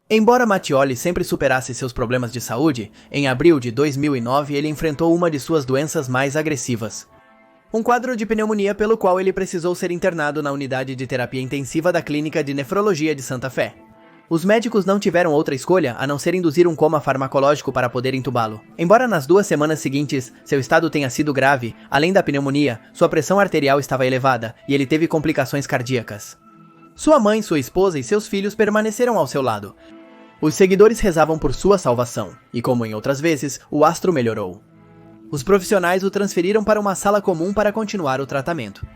Embora Mattioli sempre superasse seus problemas de saúde, em abril de 2009 ele enfrentou uma de suas doenças mais agressivas. Um quadro de pneumonia pelo qual ele precisou ser internado na unidade de terapia intensiva da Clínica de Nefrologia de Santa Fé. Os médicos não tiveram outra escolha a não ser induzir um coma farmacológico para poder entubá-lo. Embora nas 2 semanas seguintes seu estado tenha sido grave, além da pneumonia, sua pressão arterial estava elevada e ele teve complicações cardíacas. Sua mãe, sua esposa e seus filhos permaneceram ao seu lado. Os seguidores rezavam por sua salvação, e como em outras vezes, o astro melhorou. Os profissionais o transferiram para uma sala comum para continuar o tratamento.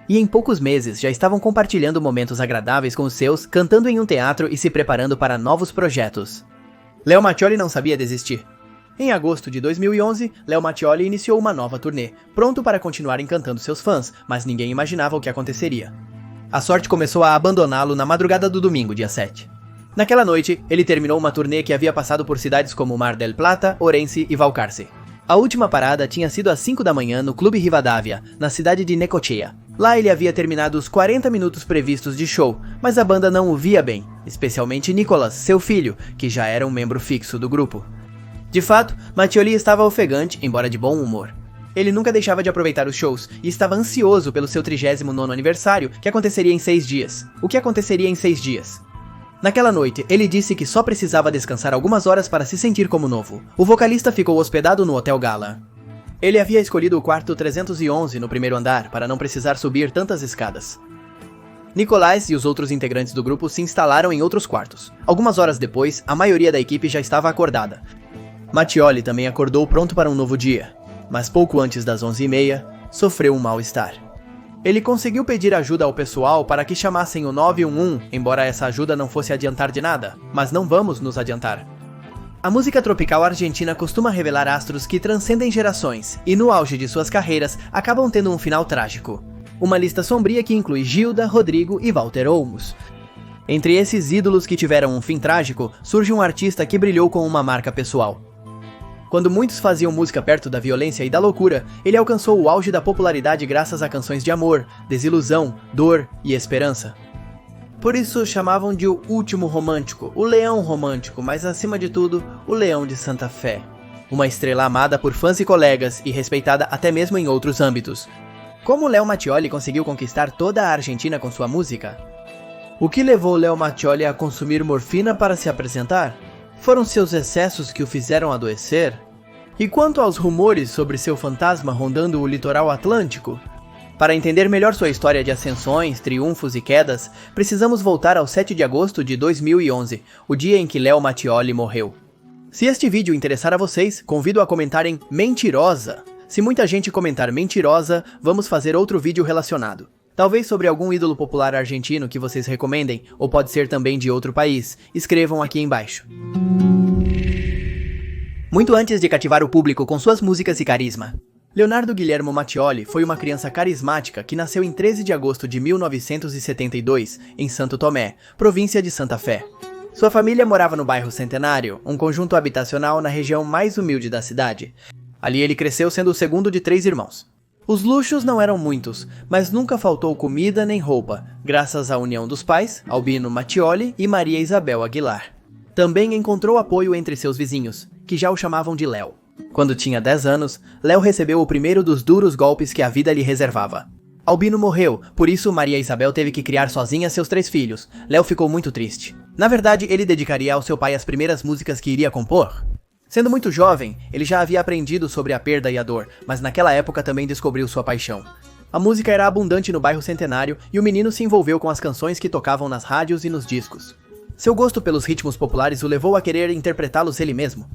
E em poucos meses já estavam compartilhando momentos agradáveis com os seus, cantando em um teatro e se preparando para novos projetos. Leo Mattioli não sabia desistir. Em agosto de 2011, Leo Mattioli iniciou uma nova turnê, pronto para continuar encantando seus fãs, mas ninguém imaginava o que aconteceria. A sorte começou a abandoná-lo na madrugada do domingo, dia 7. Naquela noite, ele terminou uma turnê que havia passado por cidades como Mar del Plata, Orense e Valcarce. A última parada tinha sido às 5 da manhã no Clube Rivadavia, na cidade de Necochea. Lá ele havia terminado os 40 minutos previstos de show, mas a banda não o via bem, especialmente Nicolas, seu filho, que já era um membro fixo do grupo. De fato, Mattioli estava ofegante, embora de bom humor. Ele nunca deixava de aproveitar os shows e estava ansioso pelo seu 39º aniversário, que aconteceria em 6 dias. O que aconteceria em 6 dias? Naquela noite, ele disse que só precisava descansar algumas horas para se sentir como novo. O vocalista ficou hospedado no Hotel Gala. Ele havia escolhido o quarto 311 no primeiro andar para não precisar subir tantas escadas. Nicolás e os outros integrantes do grupo se instalaram em outros quartos. Algumas horas depois, a maioria da equipe já estava acordada. Mattioli também acordou pronto para um novo dia, mas pouco antes das 11h30, sofreu um mal-estar. Ele conseguiu pedir ajuda ao pessoal para que chamassem o 911, embora essa ajuda não fosse adiantar de nada, mas não vamos nos adiantar. A música tropical argentina costuma revelar astros que transcendem gerações e, no auge de suas carreiras, acabam tendo um final trágico. Uma lista sombria que inclui Gilda, Rodrigo e Walter Olmos. Entre esses ídolos que tiveram um fim trágico, surge um artista que brilhou com uma marca pessoal. Quando muitos faziam música perto da violência e da loucura, ele alcançou o auge da popularidade graças a canções de amor, desilusão, dor e esperança. Por isso chamavam de o último romântico, o leão romântico, mas acima de tudo, o leão de Santa Fé. Uma estrela amada por fãs e colegas e respeitada até mesmo em outros âmbitos. Como Leo Mattioli conseguiu conquistar toda a Argentina com sua música? O que levou Leo Mattioli a consumir morfina para se apresentar? Foram seus excessos que o fizeram adoecer? E quanto aos rumores sobre seu fantasma rondando o litoral atlântico? Para entender melhor sua história de ascensões, triunfos e quedas, precisamos voltar ao 7 de agosto de 2011, o dia em que Leo Mattioli morreu. Se este vídeo interessar a vocês, convido a comentarem mentirosa. Se muita gente comentar mentirosa, vamos fazer outro vídeo relacionado. Talvez sobre algum ídolo popular argentino que vocês recomendem, ou pode ser também de outro país. Escrevam aqui embaixo. Muito antes de cativar o público com suas músicas e carisma, Leonardo Guilhermo Mattioli foi uma criança carismática que nasceu em 13 de agosto de 1972, em Santo Tomé, província de Santa Fé. Sua família morava no bairro Centenário, um conjunto habitacional na região mais humilde da cidade. Ali ele cresceu sendo o segundo de 3 irmãos. Os luxos não eram muitos, mas nunca faltou comida nem roupa, graças à união dos pais, Albino Mattioli e Maria Isabel Aguilar. Também encontrou apoio entre seus vizinhos, que já o chamavam de Léo. Quando tinha 10 anos, Léo recebeu o primeiro dos duros golpes que a vida lhe reservava. Albino morreu, por isso Maria Isabel teve que criar sozinha seus 3 filhos. Léo ficou muito triste. Na verdade, ele dedicaria ao seu pai as primeiras músicas que iria compor. Sendo muito jovem, ele já havia aprendido sobre a perda e a dor, mas naquela época também descobriu sua paixão. A música era abundante no bairro Centenário e o menino se envolveu com as canções que tocavam nas rádios e nos discos. Seu gosto pelos ritmos populares o levou a querer interpretá-los ele mesmo.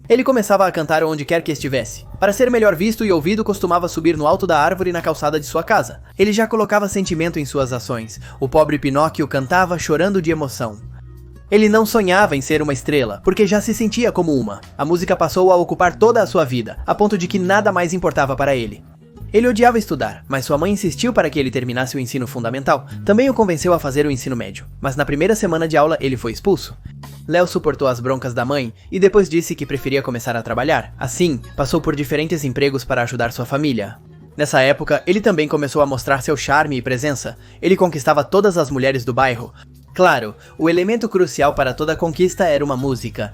Ele começava a cantar onde quer que estivesse. Para ser melhor visto e ouvido, costumava subir no alto da árvore na calçada de sua casa. Ele já colocava sentimento em suas ações. O pobre Pinóquio cantava chorando de emoção. Ele não sonhava em ser uma estrela, porque já se sentia como uma. A música passou a ocupar toda a sua vida, a ponto de que nada mais importava para ele. Ele odiava estudar, mas sua mãe insistiu para que ele terminasse o ensino fundamental. Também o convenceu a fazer o ensino médio, mas na primeira semana de aula ele foi expulso. Léo suportou as broncas da mãe e depois disse que preferia começar a trabalhar. Assim, passou por diferentes empregos para ajudar sua família. Nessa época, ele também começou a mostrar seu charme e presença. Ele conquistava todas as mulheres do bairro. Claro, o elemento crucial para toda conquista era uma música.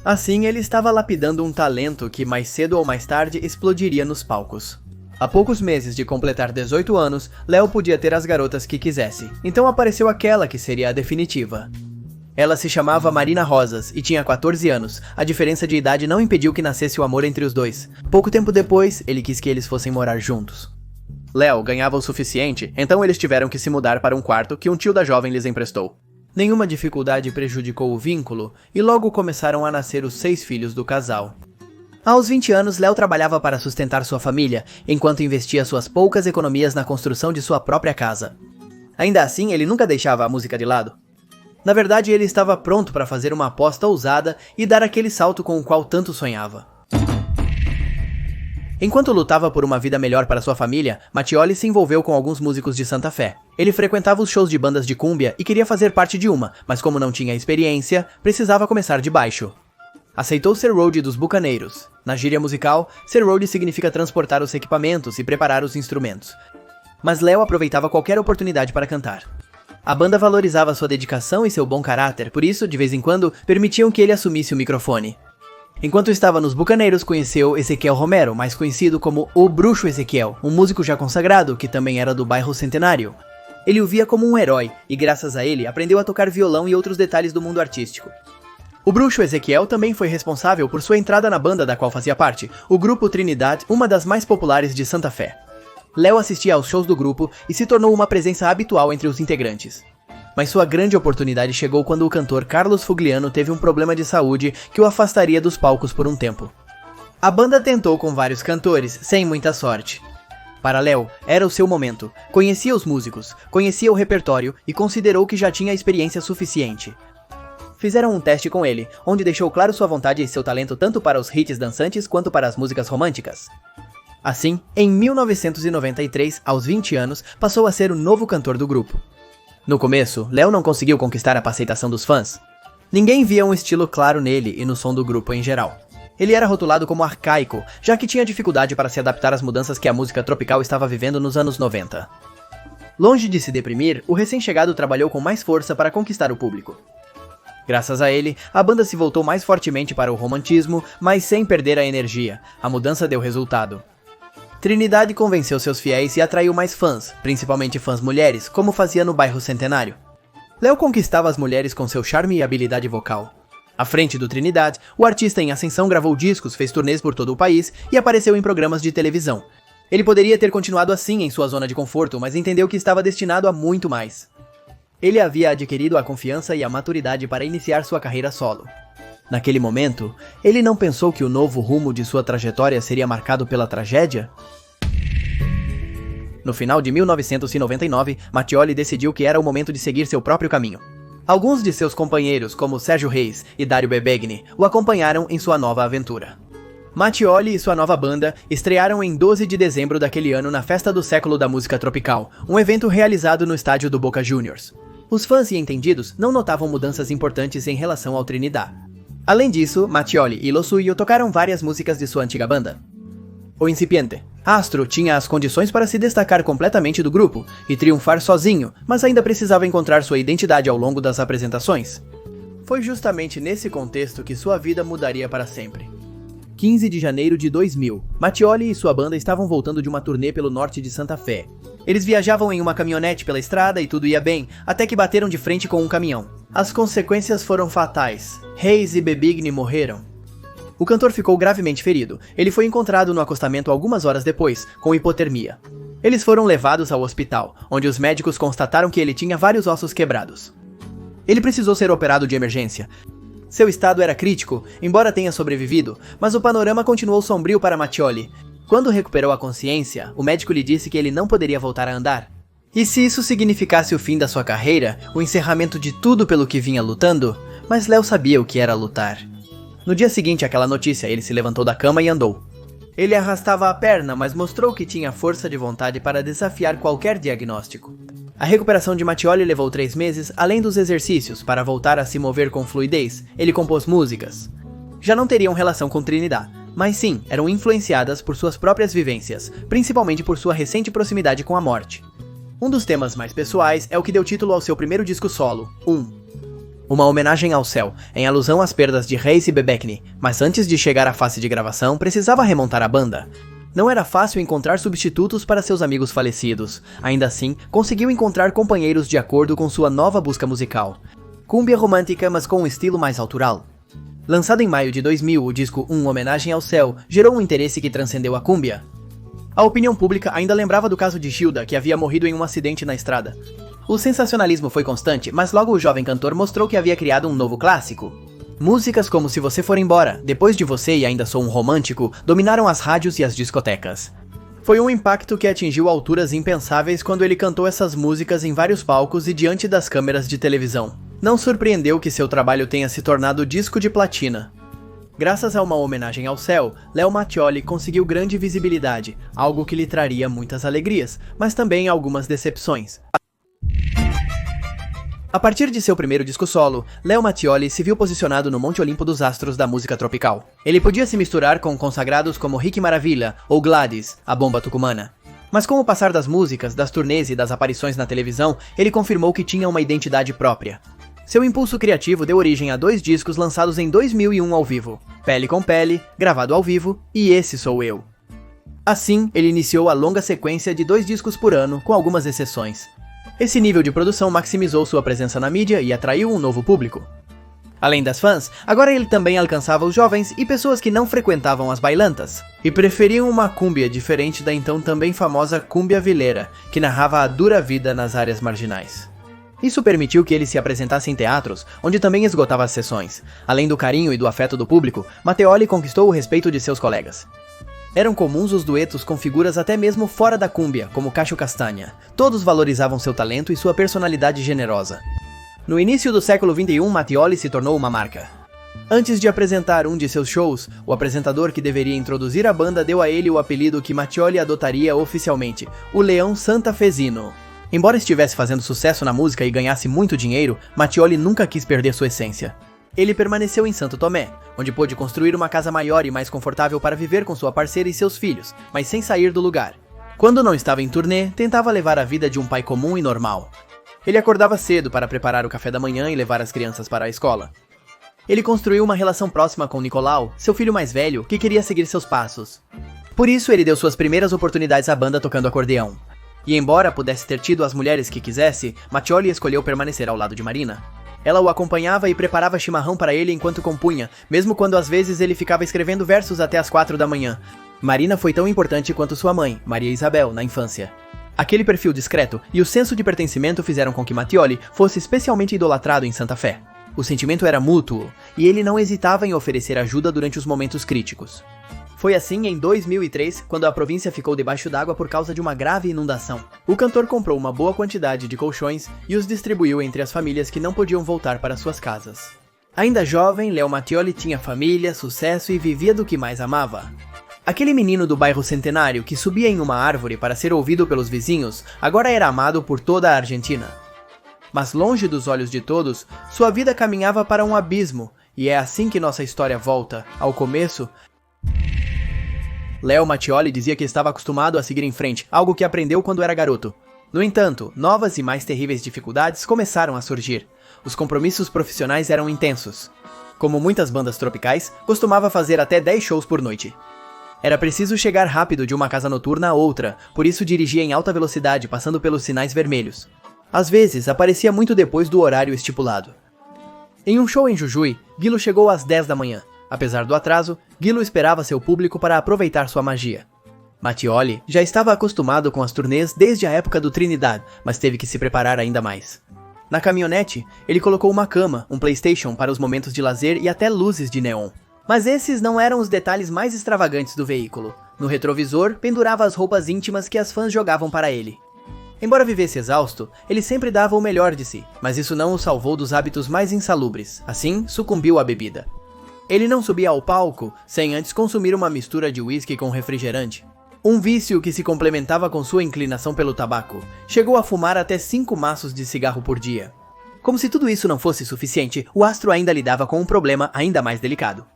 Assim, ele estava lapidando um talento que mais cedo ou mais tarde explodiria nos palcos. Há poucos meses de completar 18 anos, Léo podia ter as garotas que quisesse, então apareceu aquela que seria a definitiva. Ela se chamava Marina Rosas e tinha 14 anos, a diferença de idade não impediu que nascesse o amor entre os dois. Pouco tempo depois, ele quis que eles fossem morar juntos. Léo ganhava o suficiente, então eles tiveram que se mudar para um quarto que um tio da jovem lhes emprestou. Nenhuma dificuldade prejudicou o vínculo, e logo começaram a nascer os 6 filhos do casal. Aos 20 anos, Léo trabalhava para sustentar sua família, enquanto investia suas poucas economias na construção de sua própria casa. Ainda assim, ele nunca deixava a música de lado. Na verdade, ele estava pronto para fazer uma aposta ousada e dar aquele salto com o qual tanto sonhava. Enquanto lutava por uma vida melhor para sua família, Mattioli se envolveu com alguns músicos de Santa Fé. Ele frequentava os shows de bandas de cúmbia e queria fazer parte de uma, mas como não tinha experiência, precisava começar de baixo. Aceitou ser roadie dos bucaneiros. Na gíria musical, ser roadie significa transportar os equipamentos e preparar os instrumentos. Mas Léo aproveitava qualquer oportunidade para cantar. A banda valorizava sua dedicação e seu bom caráter, por isso, de vez em quando, permitiam que ele assumisse o microfone. Enquanto estava nos Bucaneiros, conheceu Ezequiel Romero, mais conhecido como o Bruxo Ezequiel, um músico já consagrado, que também era do bairro Centenário. Ele o via como um herói, e graças a ele, aprendeu a tocar violão e outros detalhes do mundo artístico. O Bruxo Ezequiel também foi responsável por sua entrada na banda da qual fazia parte, o grupo Trinidad, uma das mais populares de Santa Fé. Léo assistia aos shows do grupo e se tornou uma presença habitual entre os integrantes. Mas sua grande oportunidade chegou quando o cantor Carlos Fugliano teve um problema de saúde que o afastaria dos palcos por um tempo. A banda tentou com vários cantores, sem muita sorte. Para Léo, era o seu momento. Conhecia os músicos, conhecia o repertório e considerou que já tinha experiência suficiente. Fizeram um teste com ele, onde deixou claro sua vontade e seu talento tanto para os hits dançantes quanto para as músicas românticas. Assim, em 1993, aos 20 anos, passou a ser o novo cantor do grupo. No começo, Léo não conseguiu conquistar a aceitação dos fãs. Ninguém via um estilo claro nele e no som do grupo em geral. Ele era rotulado como arcaico, já que tinha dificuldade para se adaptar às mudanças que a música tropical estava vivendo nos anos 90. Longe de se deprimir, o recém-chegado trabalhou com mais força para conquistar o público. Graças a ele, a banda se voltou mais fortemente para o romantismo, mas sem perder a energia. A mudança deu resultado. Trinidad convenceu seus fiéis e atraiu mais fãs, principalmente fãs mulheres, como fazia no bairro Centenário. Léo conquistava as mulheres com seu charme e habilidade vocal. À frente do Trinidad, o artista em ascensão gravou discos, fez turnês por todo o país e apareceu em programas de televisão. Ele poderia ter continuado assim em sua zona de conforto, mas entendeu que estava destinado a muito mais. Ele havia adquirido a confiança e a maturidade para iniciar sua carreira solo. Naquele momento, ele não pensou que o novo rumo de sua trajetória seria marcado pela tragédia? No final de 1999, Mattioli decidiu que era o momento de seguir seu próprio caminho. Alguns de seus companheiros, como Sérgio Reis e Dario Bebegni, o acompanharam em sua nova aventura. Mattioli e sua nova banda estrearam em 12 de dezembro daquele ano na Festa do Século da Música Tropical, um evento realizado no estádio do Boca Juniors. Os fãs e entendidos não notavam mudanças importantes em relação ao Trinidad. Além disso, Mattioli e Lo Suyo tocaram várias músicas de sua antiga banda. O incipiente Astro tinha as condições para se destacar completamente do grupo e triunfar sozinho, mas ainda precisava encontrar sua identidade ao longo das apresentações. Foi justamente nesse contexto que sua vida mudaria para sempre. 15 de janeiro de 2000, Mattioli e sua banda estavam voltando de uma turnê pelo norte de Santa Fé. Eles viajavam em uma caminhonete pela estrada e tudo ia bem, até que bateram de frente com um caminhão. As consequências foram fatais. Reis e Bebegni morreram. O cantor ficou gravemente ferido. Ele foi encontrado no acostamento algumas horas depois, com hipotermia. Eles foram levados ao hospital, onde os médicos constataram que ele tinha vários ossos quebrados. Ele precisou ser operado de emergência. Seu estado era crítico, embora tenha sobrevivido, mas o panorama continuou sombrio para Mattioli. Quando recuperou a consciência, o médico lhe disse que ele não poderia voltar a andar. E se isso significasse o fim da sua carreira, o encerramento de tudo pelo que vinha lutando? Mas Léo sabia o que era lutar. No dia seguinte àquela notícia, ele se levantou da cama e andou. Ele arrastava a perna, mas mostrou que tinha força de vontade para desafiar qualquer diagnóstico. A recuperação de Mattioli levou 3 meses, além dos exercícios, para voltar a se mover com fluidez. Ele compôs músicas. Já não teriam relação com Trinidad, mas sim, eram influenciadas por suas próprias vivências, principalmente por sua recente proximidade com a morte. Um dos temas mais pessoais é o que deu título ao seu primeiro disco solo, uma homenagem ao céu, em alusão às perdas de Reis e Bebekny, mas antes de chegar à fase de gravação, precisava remontar a banda. Não era fácil encontrar substitutos para seus amigos falecidos. Ainda assim, conseguiu encontrar companheiros de acordo com sua nova busca musical. Cúmbia romântica, mas com um estilo mais autoral. Lançado em maio de 2000, o disco Homenagem ao Céu gerou um interesse que transcendeu a cúmbia. A opinião pública ainda lembrava do caso de Gilda, que havia morrido em um acidente na estrada. O sensacionalismo foi constante, mas logo o jovem cantor mostrou que havia criado um novo clássico. Músicas como Se Você For Embora, Depois de Você e Ainda Sou um Romântico dominaram as rádios e as discotecas. Foi um impacto que atingiu alturas impensáveis quando ele cantou essas músicas em vários palcos e diante das câmeras de televisão. Não surpreendeu que seu trabalho tenha se tornado disco de platina. Graças a uma homenagem ao céu, Leo Mattioli conseguiu grande visibilidade, algo que lhe traria muitas alegrias, mas também algumas decepções. A partir de seu primeiro disco solo, Leo Mattioli se viu posicionado no Monte Olimpo dos astros da música tropical. Ele podia se misturar com consagrados como Ricky Maravilha ou Gladys, a bomba tucumana. Mas com o passar das músicas, das turnês e das aparições na televisão, ele confirmou que tinha uma identidade própria. Seu impulso criativo deu origem a 2 discos lançados em 2001 ao vivo, Pele com Pele, gravado ao vivo, e Esse Sou Eu. Assim, ele iniciou a longa sequência de 2 discos por ano, com algumas exceções. Esse nível de produção maximizou sua presença na mídia e atraiu um novo público. Além das fãs, agora ele também alcançava os jovens e pessoas que não frequentavam as bailantas, e preferiam uma cúmbia diferente da então também famosa cúmbia vileira, que narrava a dura vida nas áreas marginais. Isso permitiu que ele se apresentasse em teatros, onde também esgotava as sessões. Além do carinho e do afeto do público, Mattioli conquistou o respeito de seus colegas. Eram comuns os duetos com figuras até mesmo fora da cúmbia, como Cacho Castanha. Todos valorizavam seu talento e sua personalidade generosa. No início do século XXI, Mattioli se tornou uma marca. Antes de apresentar um de seus shows, o apresentador que deveria introduzir a banda deu a ele o apelido que Mattioli adotaria oficialmente, o Leão Santafesino. Embora estivesse fazendo sucesso na música e ganhasse muito dinheiro, Mattioli nunca quis perder sua essência. Ele permaneceu em Santo Tomé, onde pôde construir uma casa maior e mais confortável para viver com sua parceira e seus filhos, mas sem sair do lugar. Quando não estava em turnê, tentava levar a vida de um pai comum e normal. Ele acordava cedo para preparar o café da manhã e levar as crianças para a escola. Ele construiu uma relação próxima com Nicolau, seu filho mais velho, que queria seguir seus passos. Por isso, ele deu suas primeiras oportunidades à banda tocando acordeão. E embora pudesse ter tido as mulheres que quisesse, Mattioli escolheu permanecer ao lado de Marina. Ela o acompanhava e preparava chimarrão para ele enquanto compunha, mesmo quando às vezes ele ficava escrevendo versos até as 4 da manhã. Marina foi tão importante quanto sua mãe, Maria Isabel, na infância. Aquele perfil discreto e o senso de pertencimento fizeram com que Mattioli fosse especialmente idolatrado em Santa Fé. O sentimento era mútuo, e ele não hesitava em oferecer ajuda durante os momentos críticos. Foi assim em 2003, quando a província ficou debaixo d'água por causa de uma grave inundação. O cantor comprou uma boa quantidade de colchões e os distribuiu entre as famílias que não podiam voltar para suas casas. Ainda jovem, Leo Mattioli tinha família, sucesso e vivia do que mais amava. Aquele menino do bairro Centenário que subia em uma árvore para ser ouvido pelos vizinhos, agora era amado por toda a Argentina. Mas longe dos olhos de todos, sua vida caminhava para um abismo, e é assim que nossa história volta, ao começo. Leo Mattioli dizia que estava acostumado a seguir em frente, algo que aprendeu quando era garoto. No entanto, novas e mais terríveis dificuldades começaram a surgir. Os compromissos profissionais eram intensos. Como muitas bandas tropicais, costumava fazer até 10 shows por noite. Era preciso chegar rápido de uma casa noturna a outra, por isso dirigia em alta velocidade, passando pelos sinais vermelhos. Às vezes, aparecia muito depois do horário estipulado. Em um show em Jujuy, Guilo chegou às 10 da manhã. Apesar do atraso, Guilo esperava seu público para aproveitar sua magia. Mattioli já estava acostumado com as turnês desde a época do Trinidad, mas teve que se preparar ainda mais. Na caminhonete, ele colocou uma cama, um PlayStation para os momentos de lazer e até luzes de neon. Mas esses não eram os detalhes mais extravagantes do veículo. No retrovisor, pendurava as roupas íntimas que as fãs jogavam para ele. Embora vivesse exausto, ele sempre dava o melhor de si, mas isso não o salvou dos hábitos mais insalubres. Assim, sucumbiu à bebida. Ele não subia ao palco sem antes consumir uma mistura de uísque com refrigerante. Um vício que se complementava com sua inclinação pelo tabaco. Chegou a fumar até 5 maços de cigarro por dia. Como se tudo isso não fosse suficiente, o astro ainda lidava com um problema ainda mais delicado.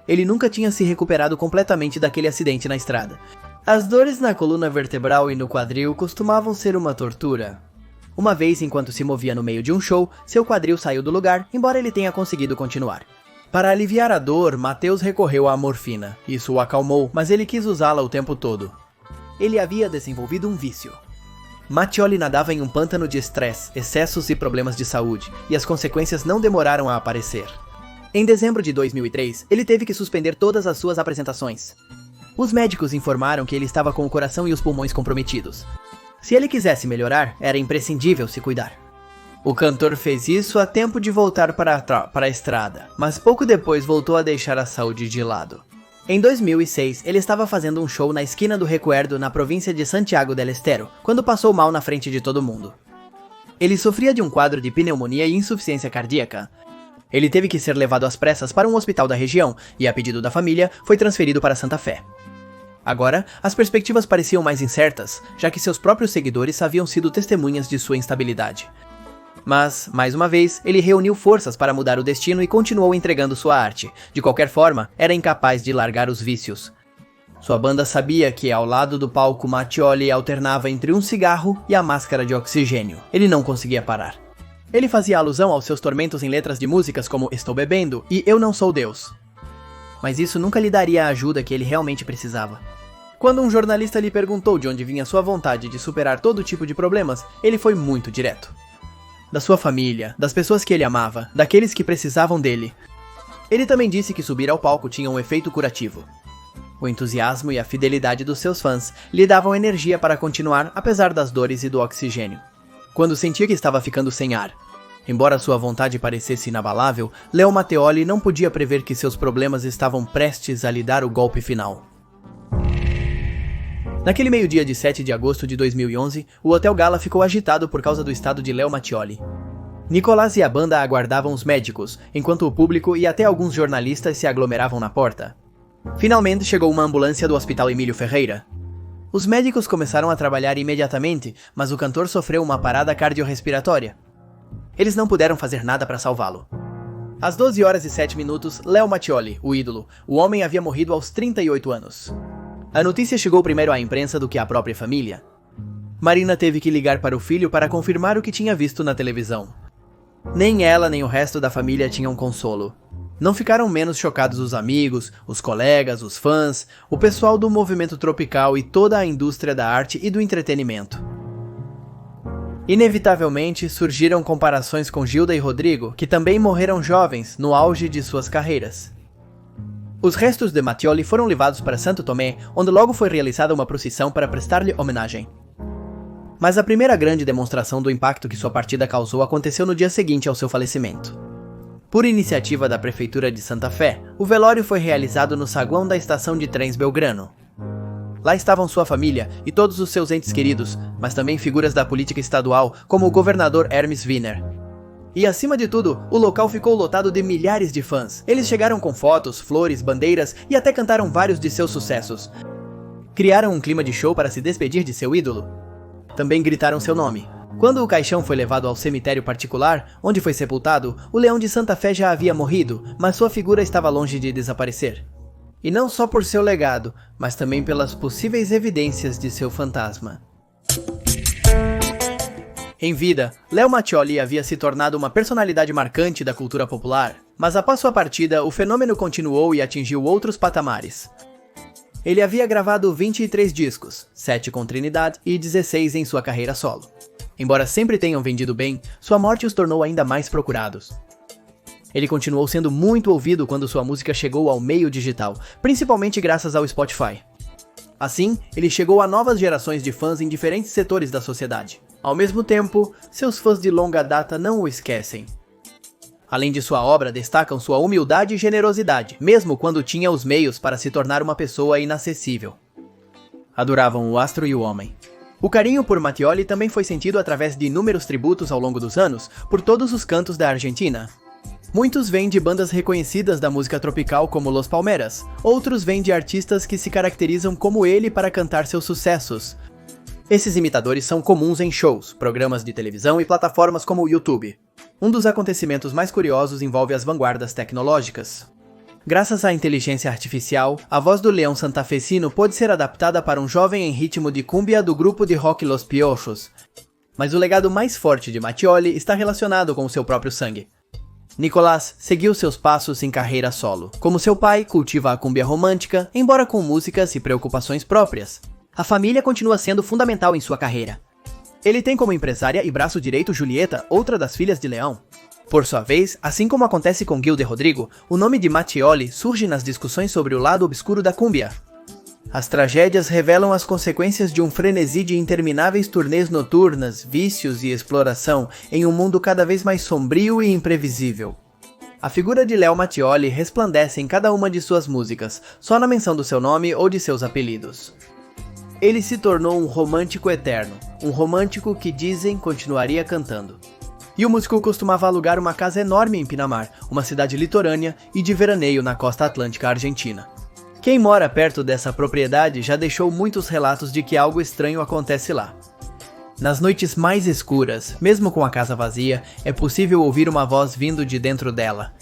Ele nunca tinha se recuperado completamente daquele acidente na estrada. As dores na coluna vertebral e no quadril costumavam ser uma tortura. Uma vez, enquanto se movia no meio de um show, seu quadril saiu do lugar, embora ele tenha conseguido continuar. Para aliviar a dor, Matheus recorreu à morfina. Isso o acalmou, mas ele quis usá-la o tempo todo. Ele havia desenvolvido um vício. Mattioli nadava em um pântano de estresse, excessos e problemas de saúde, e as consequências não demoraram a aparecer. Em dezembro de 2003, ele teve que suspender todas as suas apresentações. Os médicos informaram que ele estava com o coração e os pulmões comprometidos. Se ele quisesse melhorar, era imprescindível se cuidar. O cantor fez isso a tempo de voltar para a estrada, mas pouco depois voltou a deixar a saúde de lado. Em 2006, ele estava fazendo um show na esquina do Recuerdo, na província de Santiago del Estero, quando passou mal na frente de todo mundo. Ele sofria de um quadro de pneumonia e insuficiência cardíaca. Ele teve que ser levado às pressas para um hospital da região e, a pedido da família, foi transferido para Santa Fé. Agora, as perspectivas pareciam mais incertas, já que seus próprios seguidores haviam sido testemunhas de sua instabilidade. Mas, mais uma vez, ele reuniu forças para mudar o destino e continuou entregando sua arte. De qualquer forma, era incapaz de largar os vícios. Sua banda sabia que, ao lado do palco, Mattioli alternava entre um cigarro e a máscara de oxigênio. Ele não conseguia parar. Ele fazia alusão aos seus tormentos em letras de músicas como Estou Bebendo e Eu Não Sou Deus. Mas isso nunca lhe daria a ajuda que ele realmente precisava. Quando um jornalista lhe perguntou de onde vinha sua vontade de superar todo tipo de problemas, ele foi muito direto. Da sua família, das pessoas que ele amava, daqueles que precisavam dele. Ele também disse que subir ao palco tinha um efeito curativo. O entusiasmo e a fidelidade dos seus fãs lhe davam energia para continuar apesar das dores e do oxigênio. Quando sentia que estava ficando sem ar. Embora sua vontade parecesse inabalável, Leo Mattioli não podia prever que seus problemas estavam prestes a lhe dar o golpe final. Naquele meio-dia de 7 de agosto de 2011, o Hotel Gala ficou agitado por causa do estado de Leo Mattioli. Nicolás e a banda aguardavam os médicos, enquanto o público e até alguns jornalistas se aglomeravam na porta. Finalmente chegou uma ambulância do Hospital Emílio Ferreira. Os médicos começaram a trabalhar imediatamente, mas o cantor sofreu uma parada cardiorrespiratória. Eles não puderam fazer nada para salvá-lo. Às 12 horas e 7 minutos, Leo Mattioli, o ídolo, o homem havia morrido aos 38 anos. A notícia chegou primeiro à imprensa do que à própria família. Marina teve que ligar para o filho para confirmar o que tinha visto na televisão. Nem ela nem o resto da família tinham consolo. Não ficaram menos chocados os amigos, os colegas, os fãs, o pessoal do movimento tropical e toda a indústria da arte e do entretenimento. Inevitavelmente surgiram comparações com Gilda e Rodrigo, que também morreram jovens, no auge de suas carreiras. Os restos de Mattioli foram levados para Santo Tomé, onde logo foi realizada uma procissão para prestar-lhe homenagem. Mas a primeira grande demonstração do impacto que sua partida causou aconteceu no dia seguinte ao seu falecimento. Por iniciativa da Prefeitura de Santa Fé, o velório foi realizado no saguão da estação de trens Belgrano. Lá estavam sua família e todos os seus entes queridos, mas também figuras da política estadual, como o governador Hermes Wiener. E acima de tudo, o local ficou lotado de milhares de fãs. Eles chegaram com fotos, flores, bandeiras e até cantaram vários de seus sucessos. Criaram um clima de show para se despedir de seu ídolo. Também gritaram seu nome. Quando o caixão foi levado ao cemitério particular, onde foi sepultado, o Leão de Santa Fé já havia morrido, mas sua figura estava longe de desaparecer. E não só por seu legado, mas também pelas possíveis evidências de seu fantasma. Em vida, Leo Mattioli havia se tornado uma personalidade marcante da cultura popular, mas após sua partida, o fenômeno continuou e atingiu outros patamares. Ele havia gravado 23 discos, 7 com Trinidad e 16 em sua carreira solo. Embora sempre tenham vendido bem, sua morte os tornou ainda mais procurados. Ele continuou sendo muito ouvido quando sua música chegou ao meio digital, principalmente graças ao Spotify. Assim, ele chegou a novas gerações de fãs em diferentes setores da sociedade. Ao mesmo tempo, seus fãs de longa data não o esquecem. Além de sua obra, destacam sua humildade e generosidade, mesmo quando tinha os meios para se tornar uma pessoa inacessível. Adoravam o astro e o homem. O carinho por Mattioli também foi sentido através de inúmeros tributos ao longo dos anos, por todos os cantos da Argentina. Muitos vêm de bandas reconhecidas da música tropical como Los Palmeras, outros vêm de artistas que se caracterizam como ele para cantar seus sucessos. Esses imitadores são comuns em shows, programas de televisão e plataformas como o YouTube. Um dos acontecimentos mais curiosos envolve as vanguardas tecnológicas. Graças à inteligência artificial, a voz do leão santafesino pôde ser adaptada para um jovem em ritmo de cúmbia do grupo de rock Los Piojos. Mas o legado mais forte de Mattioli está relacionado com o seu próprio sangue. Nicolás seguiu seus passos em carreira solo. Como seu pai, cultiva a cúmbia romântica, embora com músicas e preocupações próprias. A família continua sendo fundamental em sua carreira. Ele tem como empresária e braço direito Julieta, outra das filhas de Leão. Por sua vez, assim como acontece com Gil de Rodrigo, o nome de Mattioli surge nas discussões sobre o lado obscuro da cúmbia. As tragédias revelam as consequências de um frenesi de intermináveis turnês noturnas, vícios e exploração em um mundo cada vez mais sombrio e imprevisível. A figura de Léo Mattioli resplandece em cada uma de suas músicas, só na menção do seu nome ou de seus apelidos. Ele se tornou um romântico eterno, um romântico que dizem continuaria cantando. E o músico costumava alugar uma casa enorme em Pinamar, uma cidade litorânea e de veraneio na costa atlântica argentina. Quem mora perto dessa propriedade já deixou muitos relatos de que algo estranho acontece lá. Nas noites mais escuras, mesmo com a casa vazia, é possível ouvir uma voz vindo de dentro dela.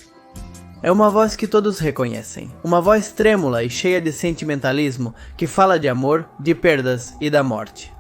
É uma voz que todos reconhecem, uma voz trêmula e cheia de sentimentalismo que fala de amor, de perdas e da morte.